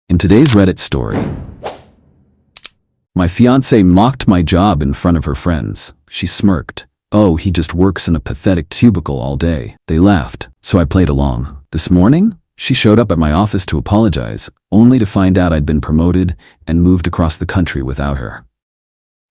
In today's Reddit story, my fiancée mocked my job in front of her friends. She smirked. "Oh, he just works in a pathetic cubicle all day." They laughed, so I played along. This morning, she showed up at my office to apologize, only to find out I'd been promoted and moved across the country without her.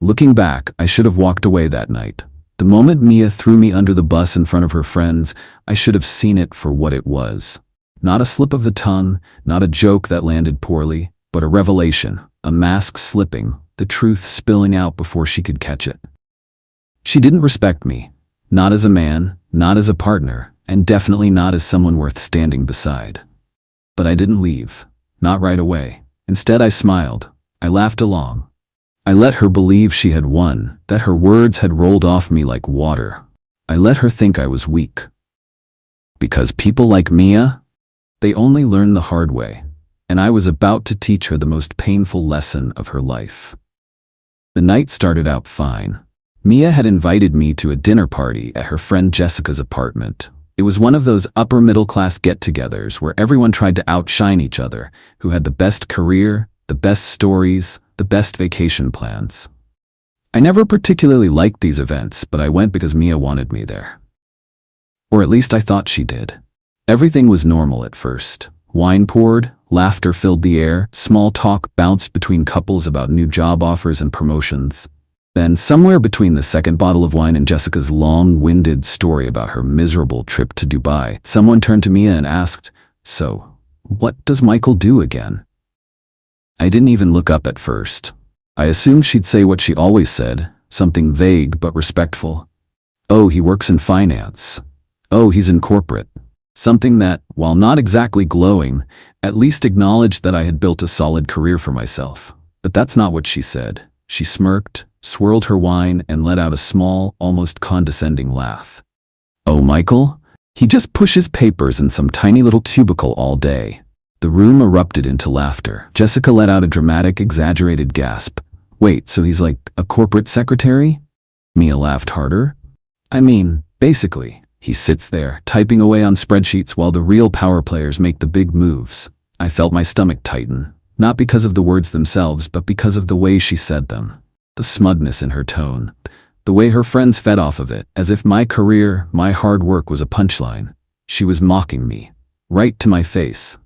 Looking back, I should have walked away that night. The moment Mia threw me under the bus in front of her friends, I should have seen it for what it was. Not a slip of the tongue, not a joke that landed poorly, but a revelation, a mask slipping, the truth spilling out before she could catch it. She didn't respect me, not as a man, not as a partner, and definitely not as someone worth standing beside. But I didn't leave, not right away. Instead, I smiled. I laughed along. I let her believe she had won, that her words had rolled off me like water. I let her think I was weak. Because people like Mia, they only learn the hard way, and I was about to teach her the most painful lesson of her life. The night started out fine. Mia had invited me to a dinner party at her friend Jessica's apartment. It was one of those upper-middle-class get-togethers where everyone tried to outshine each other, who had the best career, the best stories, the best vacation plans. I never particularly liked these events, but I went because Mia wanted me there. Or at least I thought she did. Everything was normal at first. Wine poured, laughter filled the air, small talk bounced between couples about new job offers and promotions. Then, somewhere between the second bottle of wine and Jessica's long-winded story about her miserable trip to Dubai, someone turned to Mia and asked, "So, what does Michael do again?" I didn't even look up at first. I assumed she'd say what she always said, something vague but respectful. "Oh, he works in finance. Oh, he's in corporate." Something that, while not exactly glowing, at least acknowledged that I had built a solid career for myself. But that's not what she said. She smirked, swirled her wine, and let out a small, almost condescending laugh. "Oh, Michael? He just pushes papers in some tiny little cubicle all day." The room erupted into laughter. Jessica let out a dramatic, exaggerated gasp. "Wait, so he's like a corporate secretary?" Mia laughed harder. "I mean, basically. He sits there, typing away on spreadsheets while the real power players make the big moves." I felt my stomach tighten, not because of the words themselves, but because of the way she said them. The smugness in her tone. The way her friends fed off of it, as if my career, my hard work was a punchline. She was mocking me, right to my face.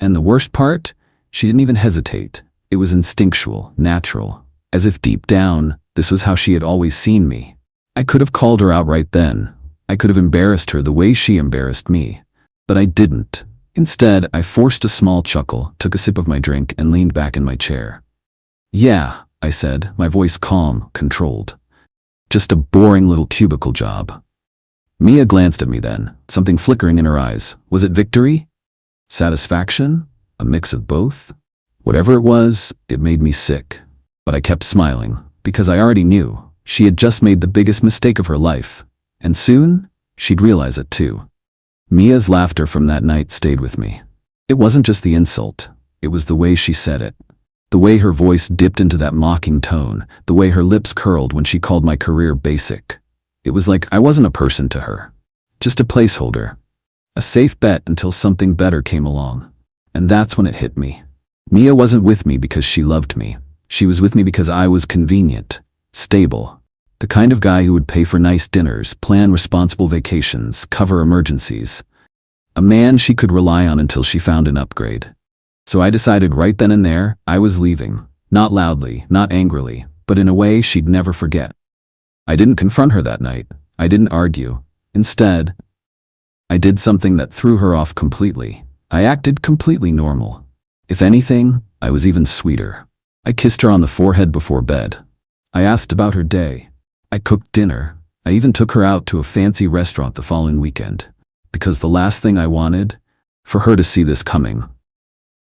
And the worst part? She didn't even hesitate. It was instinctual, natural, as if deep down, this was how she had always seen me. I could have called her out right then. I could have embarrassed her the way she embarrassed me. But I didn't. Instead, I forced a small chuckle, took a sip of my drink, and leaned back in my chair. "Yeah," I said, my voice calm, controlled. "Just a boring little cubicle job." Mia glanced at me then, something flickering in her eyes. Was it victory? Satisfaction? A mix of both? Whatever it was, it made me sick. But I kept smiling, because I already knew she had just made the biggest mistake of her life. And soon, she'd realize it too. Mia's laughter from that night stayed with me. It wasn't just the insult, it was the way she said it. The way her voice dipped into that mocking tone, the way her lips curled when she called my career basic. It was like I wasn't a person to her, just a placeholder. A safe bet until something better came along. And that's when it hit me. Mia wasn't with me because she loved me. She was with me because I was convenient, stable. The kind of guy who would pay for nice dinners, plan responsible vacations, cover emergencies. A man she could rely on until she found an upgrade. So I decided right then and there, I was leaving. Not loudly, not angrily, but in a way she'd never forget. I didn't confront her that night. I didn't argue. Instead, I did something that threw her off completely. I acted completely normal. If anything, I was even sweeter. I kissed her on the forehead before bed. I asked about her day. I cooked dinner. I even took her out to a fancy restaurant the following weekend. Because the last thing I wanted, for her to see this coming.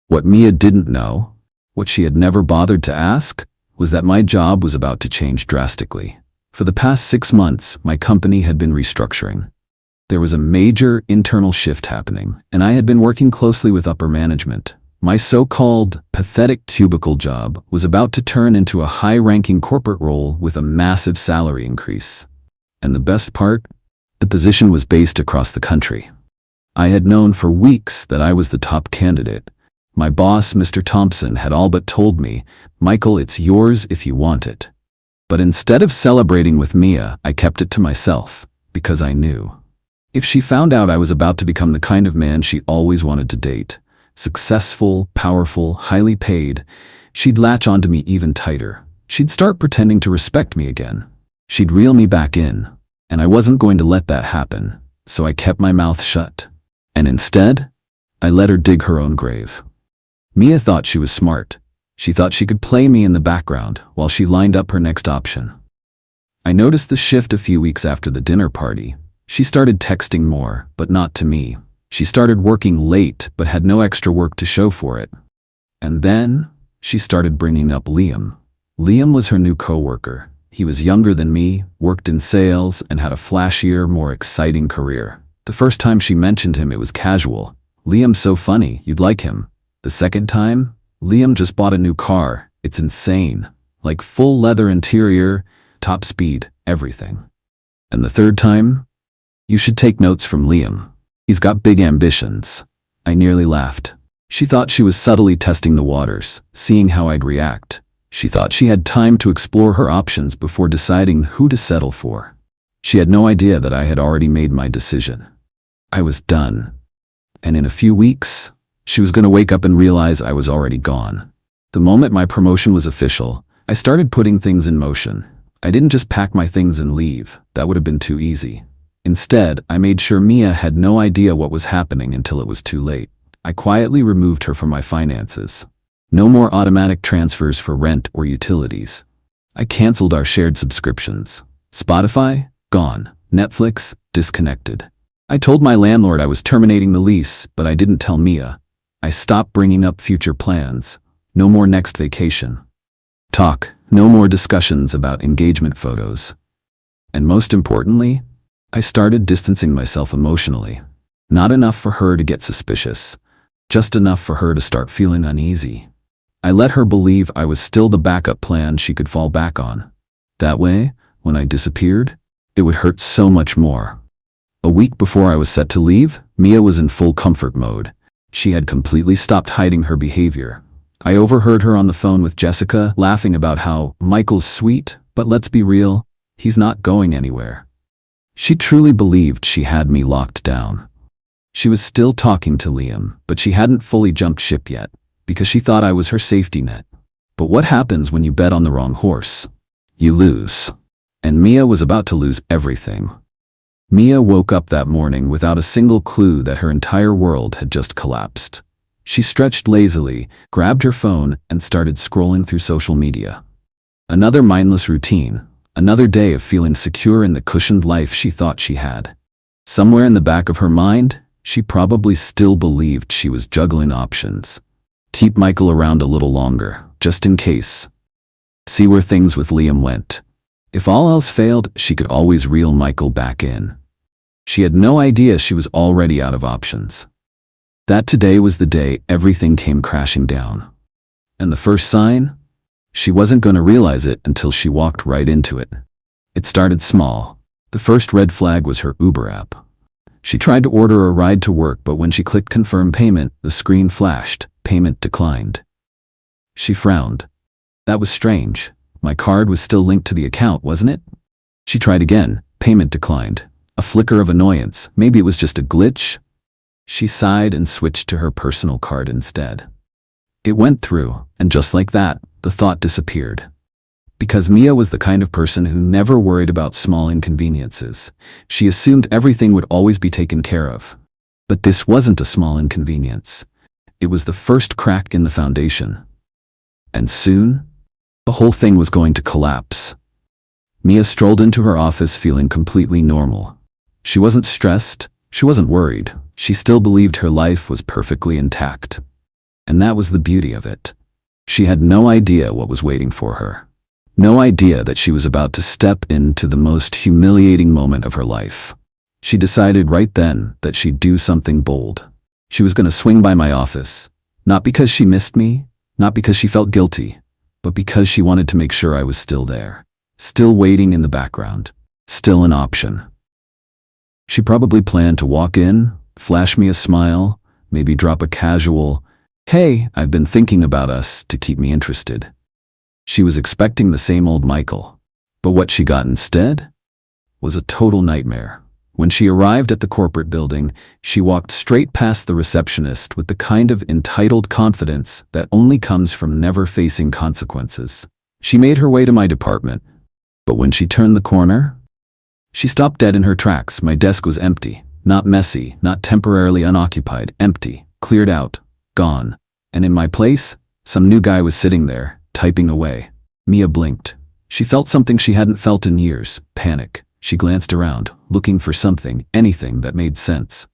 What Mia didn't know, what she had never bothered to ask, was that my job was about to change drastically. For the past 6 months, my company had been restructuring. There was a major internal shift happening, and I had been working closely with upper management. My so-called pathetic cubicle job was about to turn into a high-ranking corporate role with a massive salary increase. And the best part? The position was based across the country. I had known for weeks that I was the top candidate. My boss, Mr. Thompson, had all but told me, "Michael, it's yours if you want it." But instead of celebrating with Mia, I kept it to myself, because I knew. If she found out I was about to become the kind of man she always wanted to date, successful, powerful, highly paid, she'd latch onto me even tighter. She'd start pretending to respect me again. She'd reel me back in, and I wasn't going to let that happen, so I kept my mouth shut. And instead, I let her dig her own grave. Mia thought she was smart. She thought she could play me in the background while she lined up her next option. I noticed the shift a few weeks after the dinner party. She started texting more, but not to me. She started working late, but had no extra work to show for it. And then, she started bringing up Liam. Liam was her new coworker. He was younger than me, worked in sales, and had a flashier, more exciting career. The first time she mentioned him, it was casual. "Liam's so funny, you'd like him." The second time, "Liam just bought a new car. It's insane. Like full leather interior, top speed, everything." And the third time, "You should take notes from Liam. He's got big ambitions." I nearly laughed. She thought she was subtly testing the waters, seeing how I'd react. She thought she had time to explore her options before deciding who to settle for. She had no idea that I had already made my decision. I was done. And in a few weeks, she was going to wake up and realize I was already gone. The moment my promotion was official, I started putting things in motion. I didn't just pack my things and leave. That would have been too easy. Instead, I made sure Mia had no idea what was happening until it was too late. I quietly removed her from my finances. No more automatic transfers for rent or utilities. I canceled our shared subscriptions. Spotify? Gone. Netflix? Disconnected. I told my landlord I was terminating the lease, but I didn't tell Mia. I stopped bringing up future plans. No more next vacation. Talk. No more discussions about engagement photos. And most importantly, I started distancing myself emotionally. Not enough for her to get suspicious. Just enough for her to start feeling uneasy. I let her believe I was still the backup plan she could fall back on. That way, when I disappeared, it would hurt so much more. A week before I was set to leave, Mia was in full comfort mode. She had completely stopped hiding her behavior. I overheard her on the phone with Jessica, laughing about how Michael's sweet, but let's be real, he's not going anywhere. She truly believed she had me locked down. She was still talking to Liam, but she hadn't fully jumped ship yet, because she thought I was her safety net. But what happens when you bet on the wrong horse? You lose. And Mia was about to lose everything. Mia woke up that morning without a single clue that her entire world had just collapsed. She stretched lazily, grabbed her phone, and started scrolling through social media. Another mindless routine, another day of feeling secure in the cushioned life she thought she had. Somewhere in the back of her mind, she probably still believed she was juggling options. Keep Michael around a little longer, just in case. See where things with Liam went. If all else failed, she could always reel Michael back in. She had no idea she was already out of options. That today was the day everything came crashing down. And the first sign? She wasn't going to realize it until she walked right into it. It started small. The first red flag was her Uber app. She tried to order a ride to work, but when she clicked confirm payment, the screen flashed, payment declined. She frowned. That was strange. My card was still linked to the account, wasn't it? She tried again, payment declined. A flicker of annoyance, maybe it was just a glitch. She sighed and switched to her personal card instead. It went through, and just like that, the thought disappeared. Because Mia was the kind of person who never worried about small inconveniences. She assumed everything would always be taken care of. But this wasn't a small inconvenience. It was the first crack in the foundation. And soon, the whole thing was going to collapse. Mia strolled into her office feeling completely normal. She wasn't stressed, she wasn't worried. She still believed her life was perfectly intact. And that was the beauty of it. She had no idea what was waiting for her. No idea that she was about to step into the most humiliating moment of her life. She decided right then that she'd do something bold. She was going to swing by my office, not because she missed me, not because she felt guilty, but because she wanted to make sure I was still there, still waiting in the background, still an option. She probably planned to walk in, flash me a smile, maybe drop a casual, "Hey, I've been thinking about us," to keep me interested. She was expecting the same old Michael. But what she got instead was a total nightmare. When she arrived at the corporate building, she walked straight past the receptionist with the kind of entitled confidence that only comes from never facing consequences. She made her way to my department, but when she turned the corner, she stopped dead in her tracks. My desk was empty, not messy, not temporarily unoccupied, empty, cleared out, gone. And in my place, some new guy was sitting there, typing away. Mia blinked. She felt something she hadn't felt in years, panic. She glanced around, looking for something, anything that made sense.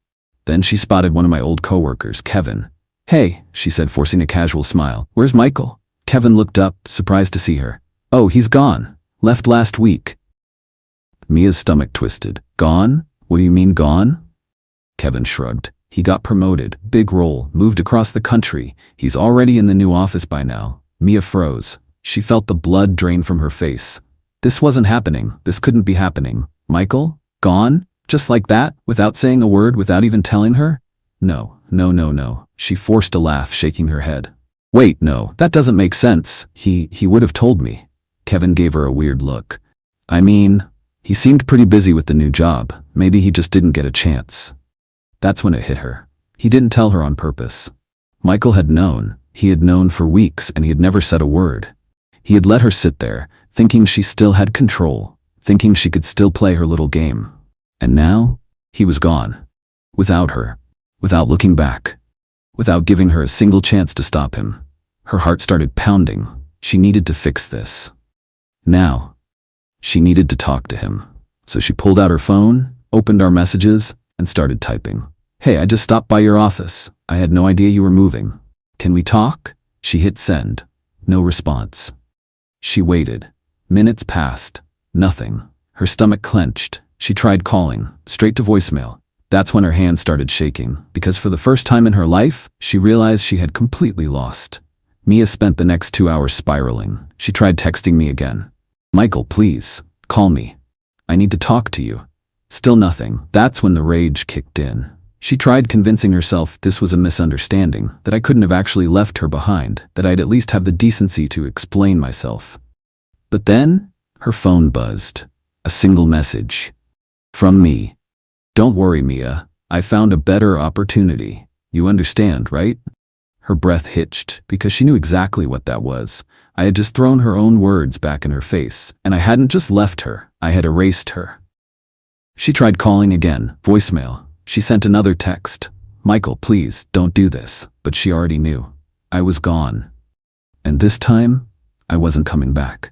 Then she spotted one of my old coworkers, Kevin. "Hey," she said, forcing a casual smile. "Where's Michael?" Kevin looked up, surprised to see her. "Oh, he's gone. Left last week." Mia's stomach twisted. "Gone? What do you mean gone?" Kevin shrugged. "He got promoted, big role, moved across the country. He's already in the new office by now." Mia froze. She felt the blood drain from her face. This wasn't happening. This couldn't be happening. Michael? Gone? Just like that? Without saying a word, without even telling her? No. She forced a laugh, shaking her head. "Wait, no, that doesn't make sense. He would have told me." Kevin gave her a weird look. "I mean, he seemed pretty busy with the new job. Maybe he just didn't get a chance." That's when it hit her. He didn't tell her on purpose. Michael had known. He had known for weeks, and he had never said a word. He had let her sit there, thinking she still had control, thinking she could still play her little game. And now, he was gone. Without her. Without looking back. Without giving her a single chance to stop him. Her heart started pounding. She needed to fix this. Now, she needed to talk to him. So she pulled out her phone, opened our messages, and started typing. "Hey, I just stopped by your office. I had no idea you were moving. Can we talk?" She hit send. No response. She waited. Minutes passed. Nothing. Her stomach clenched. She tried calling, straight to voicemail. That's when her hands started shaking, because for the first time in her life, she realized she had completely lost. Mia spent the next 2 hours spiraling. She tried texting me again. "Michael, please, call me. I need to talk to you." Still nothing. That's when the rage kicked in. She tried convincing herself this was a misunderstanding, that I couldn't have actually left her behind, that I'd at least have the decency to explain myself. But then, her phone buzzed. A single message. From me. "Don't worry, Mia. I found a better opportunity. You understand, right?" Her breath hitched, because she knew exactly what that was. I had just thrown her own words back in her face, and I hadn't just left her, I had erased her. She tried calling again, voicemail. She sent another text. "Michael, please, don't do this." But she already knew. I was gone. And this time, I wasn't coming back.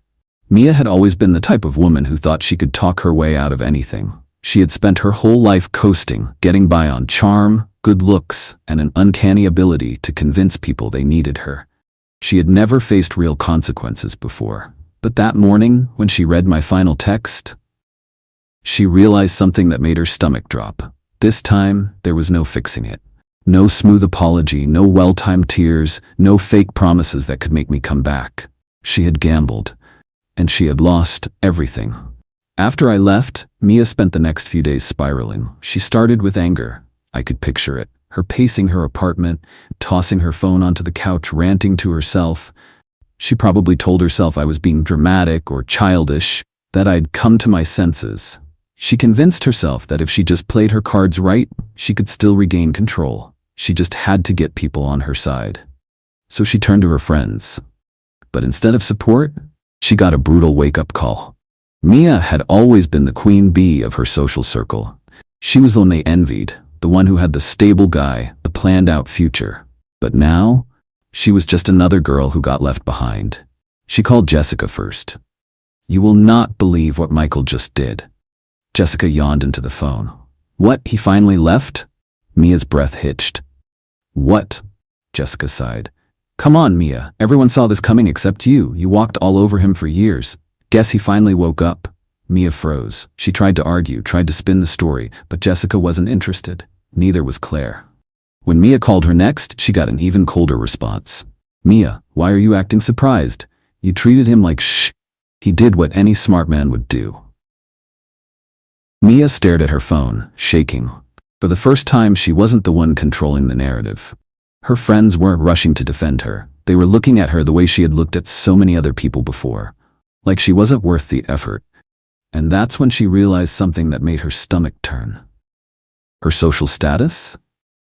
Mia had always been the type of woman who thought she could talk her way out of anything. She had spent her whole life coasting, getting by on charm, good looks, and an uncanny ability to convince people they needed her. She had never faced real consequences before. But that morning, when she read my final text, she realized something that made her stomach drop. This time, there was no fixing it. No smooth apology, no well-timed tears, no fake promises that could make me come back. She had gambled, and she had lost everything. After I left, Mia spent the next few days spiraling. She started with anger. I could picture it. Her pacing her apartment, tossing her phone onto the couch, ranting to herself. She probably told herself I was being dramatic or childish, that I'd come to my senses. She convinced herself that if she just played her cards right, she could still regain control. She just had to get people on her side. So she turned to her friends. But instead of support, she got a brutal wake-up call. Mia had always been the queen bee of her social circle. She was the one they envied, the one who had the stable guy, the planned-out future. But now, she was just another girl who got left behind. She called Jessica first. "You will not believe what Michael just did." Jessica yawned into the phone. "What, he finally left?" Mia's breath hitched. "What?" Jessica sighed. "Come on, Mia. Everyone saw this coming except you. You walked all over him for years. Guess he finally woke up." Mia froze. She tried to argue, tried to spin the story, but Jessica wasn't interested. Neither was Claire. When Mia called her next, she got an even colder response. "Mia, why are you acting surprised? You treated him like shh. He did what any smart man would do." Mia stared at her phone, shaking. For the first time, she wasn't the one controlling the narrative. Her friends weren't rushing to defend her. They were looking at her the way she had looked at so many other people before. Like she wasn't worth the effort. And that's when she realized something that made her stomach turn. Her social status?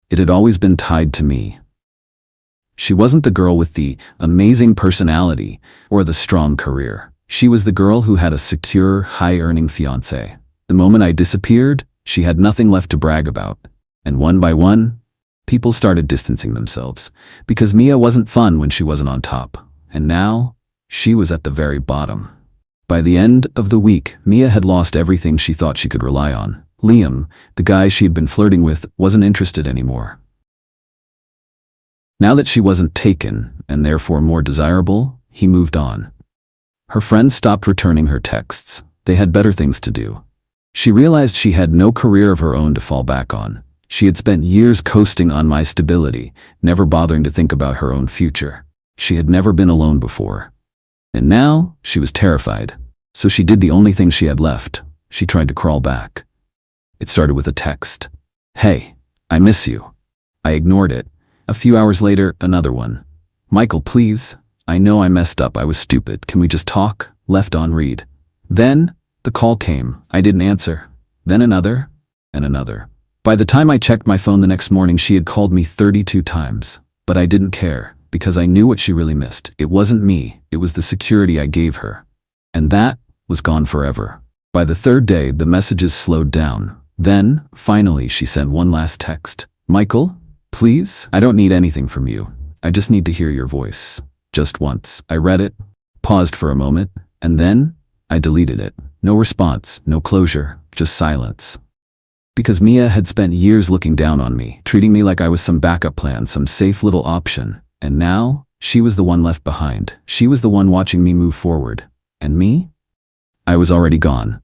It had always been tied to me. She wasn't the girl with the amazing personality or the strong career. She was the girl who had a secure, high-earning fiancé. The moment I disappeared, she had nothing left to brag about. And one by one, people started distancing themselves. Because Mia wasn't fun when she wasn't on top. And now, she was at the very bottom. By the end of the week, Mia had lost everything she thought she could rely on. Liam, the guy she had been flirting with, wasn't interested anymore. Now that she wasn't taken, and therefore more desirable, he moved on. Her friends stopped returning her texts. They had better things to do. She realized she had no career of her own to fall back on. She had spent years coasting on my stability, never bothering to think about her own future. She had never been alone before. And now, she was terrified. So she did the only thing she had left. She tried to crawl back. It started with a text. "Hey, I miss you." I ignored it. A few hours later, another one. "Michael, please. I know I messed up. I was stupid. Can we just talk?" Left on read. Then, the call came. I didn't answer. Then another, and another. By the time I checked my phone the next morning, she had called me 32 times. But I didn't care, because I knew what she really missed. It wasn't me. It was the security I gave her. And that was gone forever. By the third day, the messages slowed down. Then, finally, she sent one last text. "Michael, please, I don't need anything from you. I just need to hear your voice. Just once." I read it, paused for a moment, and then I deleted it. No response, no closure, just silence. Because Mia had spent years looking down on me, treating me like I was some backup plan, some safe little option. And now, she was the one left behind. She was the one watching me move forward. And me? I was already gone.